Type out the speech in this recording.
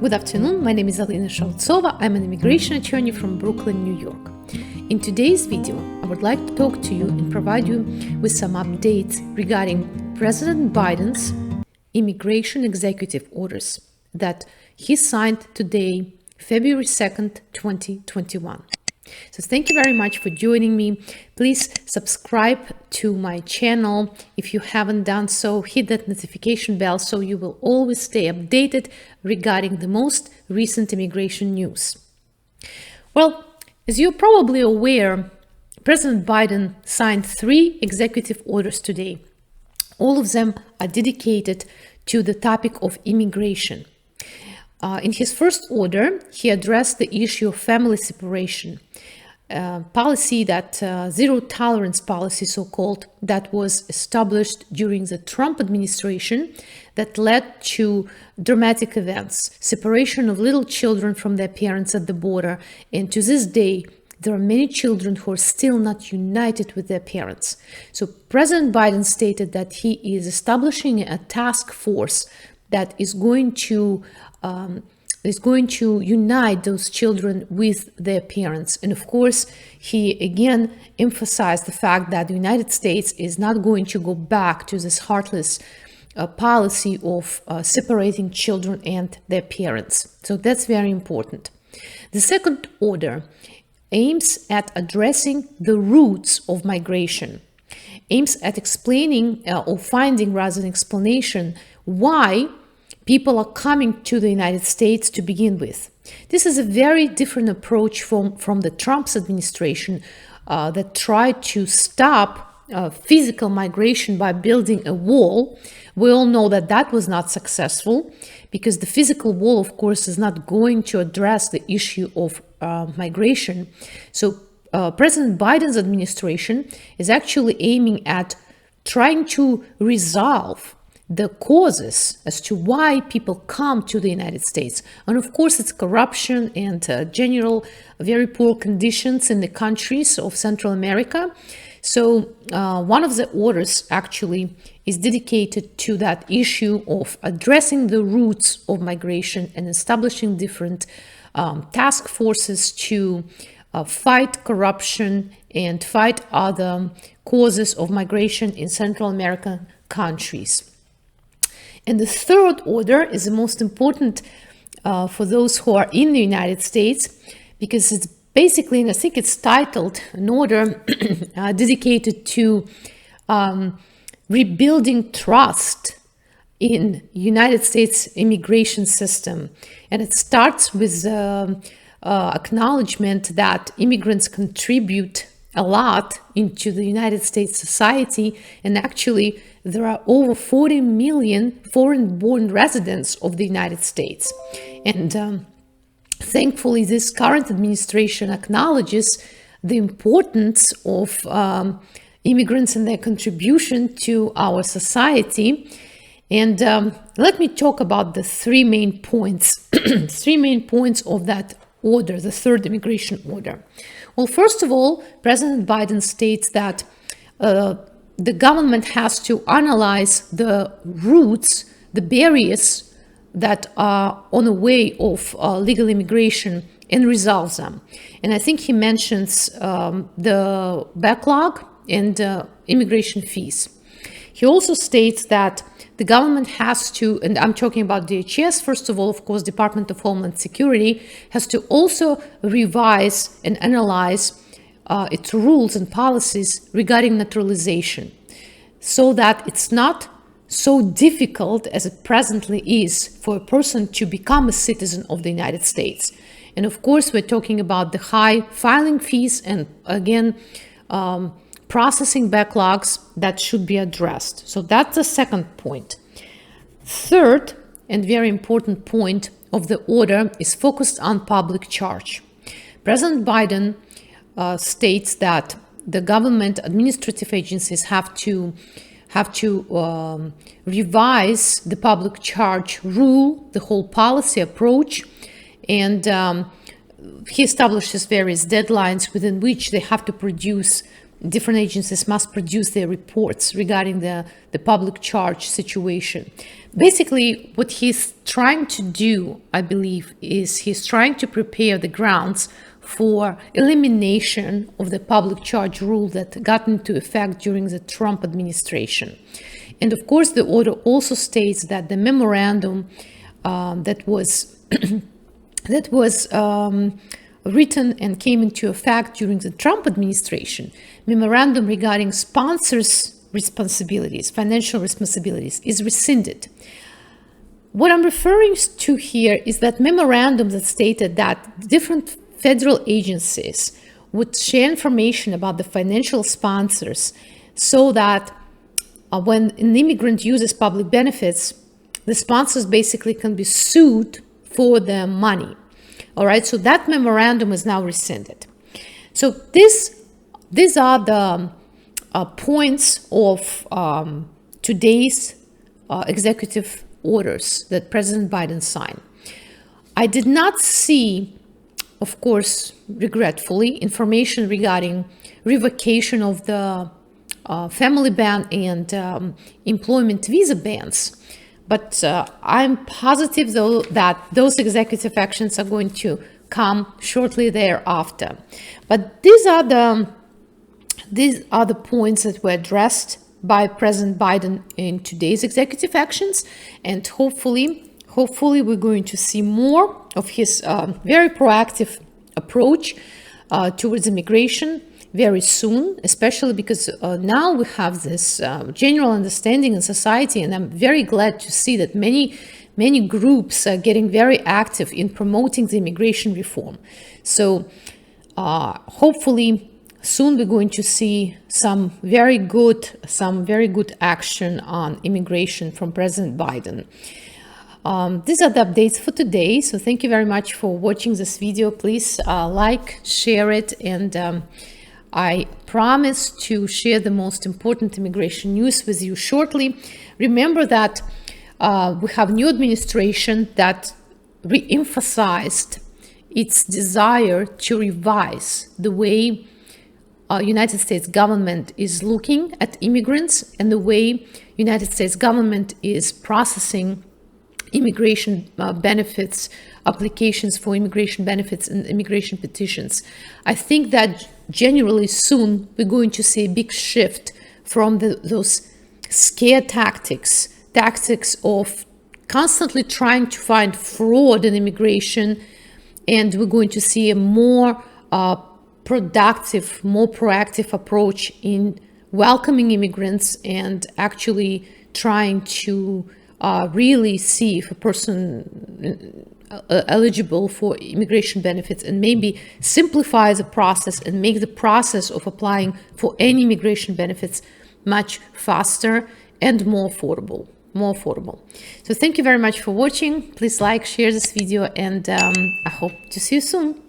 Good afternoon, my name is Alena Shautsova. I'm an immigration attorney from Brooklyn, New York. In today's video, I would like to talk to you and provide you with some updates regarding President Biden's immigration executive orders that he signed today, February 2nd, 2021. So thank you very much for joining me. Please subscribe to my channel. If you haven't done so, hit that notification bell so you will always stay updated regarding the most recent immigration news. Well, as you're probably aware, President Biden signed 3 executive orders today. All of them are dedicated to the topic of immigration. In his first order, he addressed the issue of family separation, policy that zero tolerance policy, so-called, that was established during the Trump administration that led to dramatic events, separation of little children from their parents at the border. And to this day, there are many children who are still not united with their parents. So President Biden stated that he is establishing a task force that is going to unite those children with their parents. And of course, he again emphasized the fact that the United States is not going to go back to this heartless policy of separating children and their parents. So that's very important. The second order aims at addressing the roots of migration, aims at explaining or finding rather an explanation why people are coming to the United States to begin with. This is a very different approach from the Trump's administration that tried to stop physical migration by building a wall. We all know that that was not successful because the physical wall, of course, is not going to address the issue of migration. So President Biden's administration is actually aiming at trying to resolve the causes as to why people come to the United States. And of course, it's corruption and general very poor conditions in the countries of Central America. So one of the orders actually is dedicated to that issue of addressing the roots of migration and establishing different task forces to fight corruption and fight other causes of migration in Central American countries. And the third order is the most important for those who are in the United States, because it's basically, and I think it's titled, an order dedicated to rebuilding trust in United States immigration system. And it starts with acknowledgement that immigrants contribute a lot into the United States society, and actually there are over 40 million foreign-born residents of the United States. And thankfully, this current administration acknowledges the importance of immigrants and their contribution to our society. And let me talk about the 3 main points, 3 main points of that order, the third immigration order. Well, first of all, President Biden states that the government has to analyze the roots, the barriers that are on the way of legal immigration and resolve them. And I think he mentions the backlog and immigration fees. He also states that the government has to, and I'm talking about DHS, first of all, of course, Department of Homeland Security, has to also revise and analyze its rules and policies regarding naturalization, so that it's not so difficult as it presently is for a person to become a citizen of the United States. And of course, we're talking about the high filing fees and, again, processing backlogs that should be addressed. So that's the second point. Third, and very important point of the order is focused on public charge. President Biden states that the government administrative agencies have to revise the public charge rule, the whole policy approach, and he establishes various deadlines within which they have to produce different agencies must produce their reports regarding the public charge situation. Basically, what he's trying to do, I believe, is he's trying to prepare the grounds for elimination of the public charge rule that got into effect during the Trump administration. And of course, the order also states that the memorandum that was written and came into effect during the Trump administration, memorandum regarding sponsors' responsibilities, financial responsibilities, is rescinded. What I'm referring to here is that memorandum that stated that different federal agencies would share information about the financial sponsors so that when an immigrant uses public benefits, the sponsors basically can be sued for their money. All right, so that memorandum is now rescinded. So these are the points of today's executive orders that President Biden signed. I did not see, of course, regretfully, information regarding revocation of the family ban and employment visa bans. But I'm positive, though, that those executive actions are going to come shortly thereafter. But these are the points that were addressed by President Biden in today's executive actions, and hopefully we're going to see more of his very proactive approach towards immigration very soon, especially because now we have this general understanding in society, and I'm very glad to see that many groups are getting very active in promoting the immigration reform. So hopefully soon we're going to see some very good action on immigration from President Biden. These are the updates for today. So thank you very much for watching this video. Please like, share it, and I promise to share the most important immigration news with you shortly. Remember that we have new administration that re-emphasized its desire to revise the way United States government is looking at immigrants and the way United States government is processing immigration benefits, applications for immigration benefits and immigration petitions. I think that generally soon we're going to see a big shift from those scare tactics of constantly trying to find fraud in immigration, and we're going to see a more productive, more proactive approach in welcoming immigrants and actually trying to really see if a person eligible for immigration benefits, and maybe simplify the process and make the process of applying for any immigration benefits much faster and more affordable. So thank you very much for watching. Please like, share this video, and I hope to see you soon.